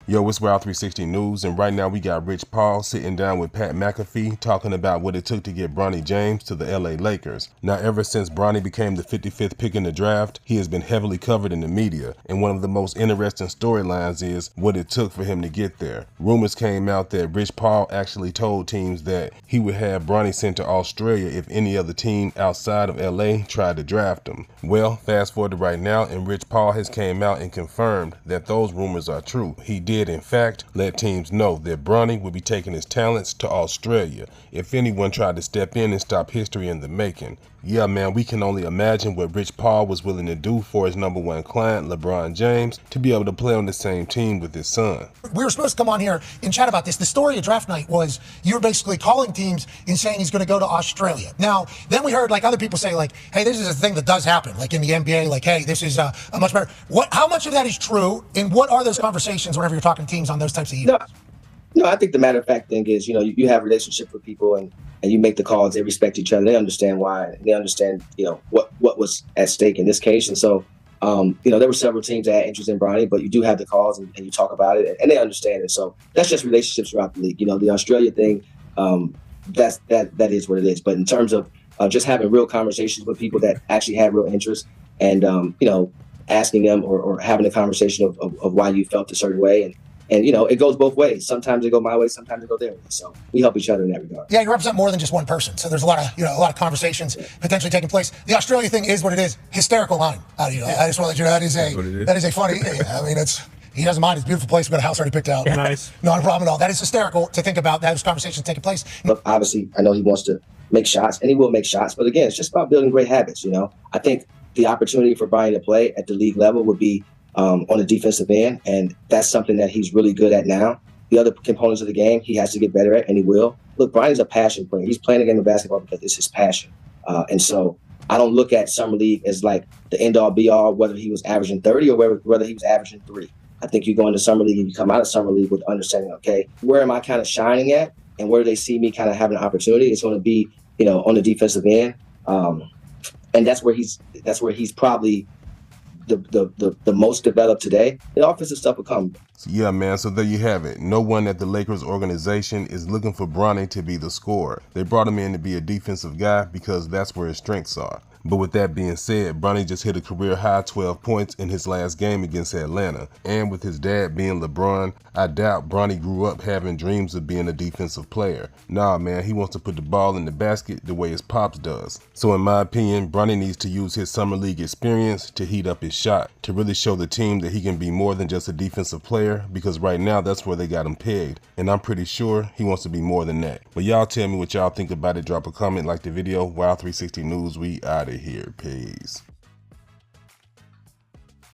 Yo, it's Wild 360 News, and right now we got Rich Paul sitting down with Pat McAfee talking about what it took to get Bronny James to the LA Lakers. Now, ever since Bronny became the 55th pick in the draft, he has been heavily covered in the media, and one of the most interesting storylines is what it took for him to get there. Rumors came out that Rich Paul actually told teams that he would have Bronny sent to Australia if any other team outside of LA tried to draft him. Well, fast forward to right now, and Rich Paul has came out and confirmed that those rumors are true. He did in fact let teams know that Bronny would be taking his talents to Australia if anyone tried to step in and stop history in the making. Yeah, man, we can only imagine what Rich Paul was willing to do for his #1 client, LeBron James, to be able to play on the same team with his son. We were supposed to come on here and chat about this. The story of draft night was you were basically calling teams and saying he's going to go to Australia. Now, then we heard like other people say like, hey, this is a thing that does happen, like in the NBA, like, hey, this is a much better. How much of that is true, and what are those conversations whenever you're talking to teams on those types of emails? No, I think the matter of fact thing is, you have relationships with people and you make the calls. They respect each other. They understand why. They understand, what was at stake in this case. And so, there were several teams that had interest in Bronny, but you do have the calls and you talk about it and they understand it. So that's just relationships throughout the league. The Australia thing, that is what it is. But in terms of just having real conversations with people that actually have real interest and, asking them or having a conversation of why you felt a certain way. And it goes both ways. Sometimes they go my way, sometimes they go their way. So we help each other in that regard. Yeah, you represent more than just one person. So there's a lot of conversations potentially taking place. The Australia thing is what it is. Hysterical line. I just want to let you know that is a funny. I mean, he doesn't mind. It's a beautiful place. We've got a house already picked out. Yeah, nice. Not a problem at all. That is hysterical to think about those conversations taking place. Look, obviously, I know he wants to make shots, and he will make shots. But again, it's just about building great habits. I think the opportunity for Bronny to play at the league level would be on the defensive end, and that's something that he's really good at now. The other components of the game he has to get better at, and he will. Look, Bronny's a passion player. He's playing the game of basketball because it's his passion. And so I don't look at Summer League as like the end-all, be-all, whether he was averaging 30 or whether he was averaging 3. I think you go into Summer League and you come out of Summer League with understanding, okay, where am I kind of shining at and where do they see me kind of having an opportunity? It's going to be, on the defensive end. And that's where he's probably the most developed today. The offensive stuff will come. Yeah, man, so there you have it. No one at the Lakers organization is looking for Bronny to be the scorer. They brought him in to be a defensive guy because that's where his strengths are. But with that being said, Bronny just hit a career-high 12 points in his last game against Atlanta. And with his dad being LeBron, I doubt Bronny grew up having dreams of being a defensive player. Nah, man, he wants to put the ball in the basket the way his pops does. So in my opinion, Bronny needs to use his summer league experience to heat up his shot, to really show the team that he can be more than just a defensive player, because right now that's where they got him pegged. And I'm pretty sure he wants to be more than that. But y'all tell me what y'all think about it. Drop a comment, like the video. Wild 360 News, we out of here. Peace.